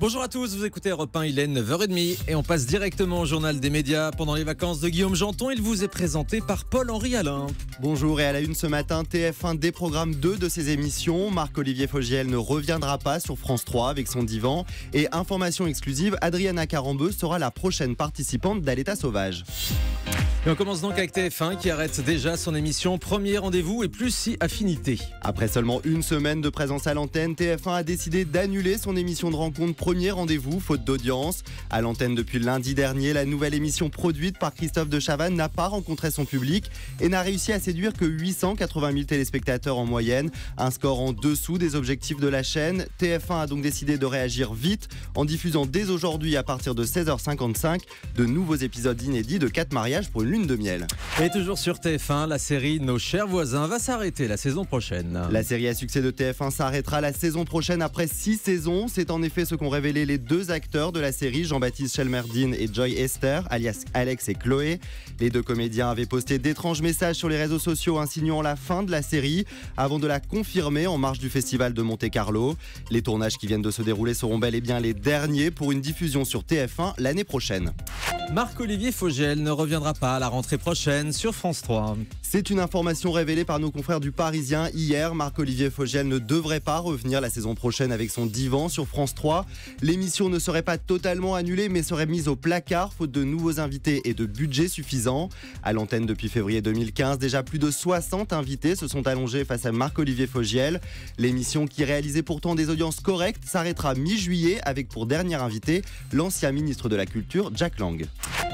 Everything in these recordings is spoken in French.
Bonjour à tous, vous écoutez Europe 1, il est 9h30 et on passe directement au journal des médias. Pendant les vacances de Guillaume Janton, il vous est présenté par Paul-Henri Alain. Bonjour, et à la une ce matin, TF1 déprogramme 2 de ses émissions. Marc-Olivier Fogiel ne reviendra pas sur France 3 avec son divan. Et information exclusive, Adriana Carambeu sera la prochaine participante d'Aleta Sauvage. Et on commence donc avec TF1 qui arrête déjà son émission Premier Rendez-vous et Plus si Affinité. Après seulement une semaine de présence à l'antenne, TF1 a décidé d'annuler son émission de rencontre Premier Rendez-vous, faute d'audience. À l'antenne depuis lundi dernier, la nouvelle émission produite par Christophe de Chavannes n'a pas rencontré son public et n'a réussi à séduire que 880 000 téléspectateurs en moyenne, un score en dessous des objectifs de la chaîne. TF1 a donc décidé de réagir vite en diffusant dès aujourd'hui à partir de 16h55 de nouveaux épisodes inédits de 4 mariages pour une lune de miel. Et toujours sur TF1, la série Nos chers voisins va s'arrêter la saison prochaine. La série à succès de TF1 s'arrêtera la saison prochaine après 6 saisons. C'est en effet ce qu'ont révélé les 2 acteurs de la série, Jean-Baptiste Chelmerdine et Joy Esther, alias Alex et Chloé. Les 2 comédiens avaient posté d'étranges messages sur les réseaux sociaux insinuant la fin de la série avant de la confirmer en marge du festival de Monte-Carlo. Les tournages qui viennent de se dérouler seront bel et bien les derniers pour une diffusion sur TF1 l'année prochaine. Marc-Olivier Fogiel ne reviendra pas à la rentrée prochaine sur France 3. C'est une information révélée par nos confrères du Parisien hier. Marc-Olivier Fogiel ne devrait pas revenir la saison prochaine avec son divan sur France 3. L'émission ne serait pas totalement annulée mais serait mise au placard faute de nouveaux invités et de budget suffisant. À l'antenne depuis février 2015, déjà plus de 60 invités se sont allongés face à Marc-Olivier Fogiel. L'émission, qui réalisait pourtant des audiences correctes, s'arrêtera mi-juillet avec pour dernier invité l'ancien ministre de la Culture, Jack Lang.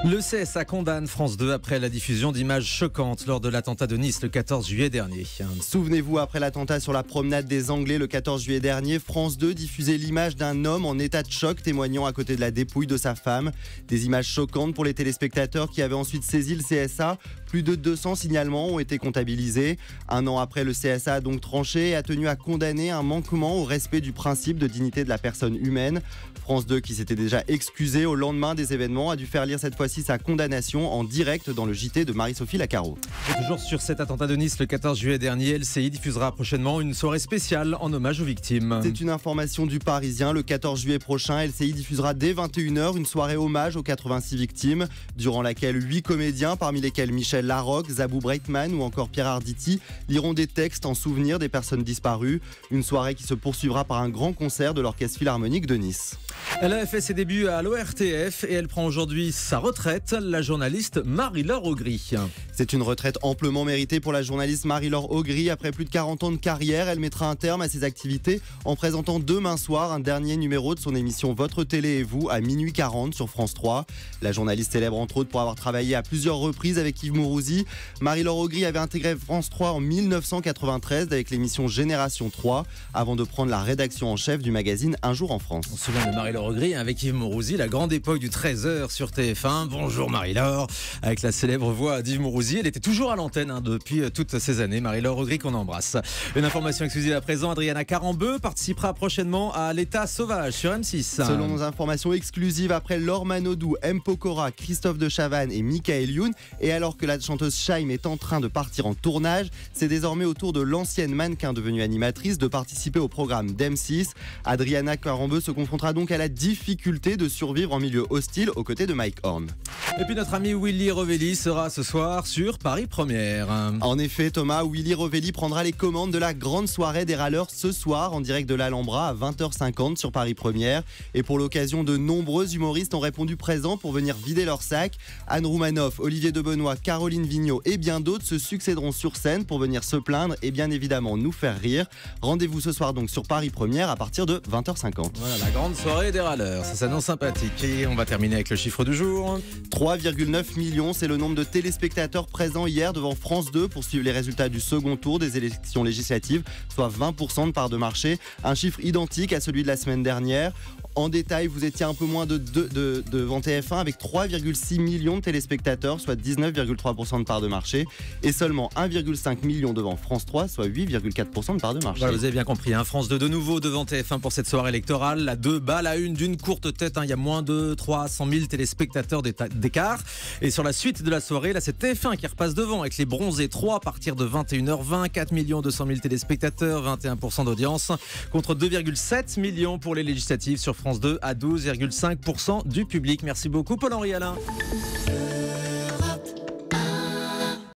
Le CSA condamne France 2 après la diffusion d'images choquantes lors de l'attentat de Nice le 14 juillet dernier. Souvenez-vous, après l'attentat sur la promenade des Anglais le 14 juillet dernier, France 2 diffusait l'image d'un homme en état de choc témoignant à côté de la dépouille de sa femme. Des images choquantes pour les téléspectateurs qui avaient ensuite saisi le CSA. Plus de 200 signalements ont été comptabilisés. Un an après, le CSA a donc tranché et a tenu à condamner un manquement au respect du principe de dignité de la personne humaine. France 2, qui s'était déjà excusé au lendemain des événements, a dû faire lire cette fois-ci sa condamnation en direct dans le JT de Marie-Sophie Lacaro. Et toujours sur cet attentat de Nice le 14 juillet dernier, LCI diffusera prochainement une soirée spéciale en hommage aux victimes. C'est une information du Parisien. Le 14 juillet prochain, LCI diffusera dès 21h une soirée hommage aux 86 victimes, durant laquelle 8 comédiens, parmi lesquels Michel Larocque, Zabou Breitman ou encore Pierre Arditi, liront des textes en souvenir des personnes disparues. Une soirée qui se poursuivra par un grand concert de l'Orchestre Philharmonique de Nice. Elle a fait ses débuts à l'ORTF et elle prend aujourd'hui sa retraite, la journaliste Marie-Laure Augry. C'est une retraite amplement méritée pour la journaliste Marie-Laure Augry. Après plus de 40 ans de carrière, elle mettra un terme à ses activités en présentant demain soir un dernier numéro de son émission Votre télé et vous à minuit 40 sur France 3. La journaliste célèbre entre autres pour avoir travaillé à plusieurs reprises avec Yves Mourouzi. Marie-Laure Augry avait intégré France 3 en 1993 avec l'émission Génération 3 avant de prendre la rédaction en chef du magazine Un jour en France. On se souvient de Marie-Laure Augry avec Yves Mourouzi, la grande époque du 13h sur TF1. Bonjour Marie-Laure, avec la célèbre voix d'Yves Mourouzi. Elle était toujours à l'antenne depuis toutes ces années. Marie-Laure Augry qu'on embrasse. Une information exclusive à présent, Adriana Carambeu participera prochainement à l'État sauvage sur M6. Selon nos informations exclusives, après Laure Manodou, M. Pokora, Christophe de Chavannes et Michael Youn, et alors que la chanteuse Shaim est en train de partir en tournage, c'est désormais au tour de l'ancienne mannequin devenue animatrice de participer au programme d'M6. Adriana Carambeu se confrontera donc à la difficulté de survivre en milieu hostile aux côtés de Mike Horn. Et puis notre ami Willy Rovelli sera ce soir sur Paris Première. En effet, Thomas, Willy Rovelli prendra les commandes de la grande soirée des râleurs ce soir en direct de l'Alhambra à 20h50 sur Paris Première. Et pour l'occasion, de nombreux humoristes ont répondu présents pour venir vider leur sac. Anne Roumanoff, Olivier Debenoît, Caroline Vigneault et bien d'autres se succéderont sur scène pour venir se plaindre et bien évidemment nous faire rire. Rendez-vous ce soir donc sur Paris Première à partir de 20h50. Voilà, la grande soirée des râleurs, ça s'annonce sympathique. Et on va terminer avec le chiffre du jour. 3,9 millions, c'est le nombre de téléspectateurs présents hier devant France 2 pour suivre les résultats du second tour des élections législatives, soit 20% de part de marché, un chiffre identique à celui de la semaine dernière. En détail, vous étiez un peu moins devant TF1 avec 3,6 millions de téléspectateurs, soit 19,3% de part de marché, et seulement 1,5 million devant France 3, soit 8,4% de part de marché. Voilà, vous avez bien compris, hein, France 2 de nouveau devant TF1 pour cette soirée électorale. La 2 bat la 1 d'une courte tête, il y a moins de 300 000 téléspectateurs d'écart. Et sur la suite de la soirée, là c'est TF1 qui repasse devant avec les bronzés 3 à partir de 21h20, 4 200 000 téléspectateurs, 21% d'audience, contre 2,7 millions pour les législatives sur France France 2 à 12,5% du public. Merci beaucoup Paul-Henri Alain.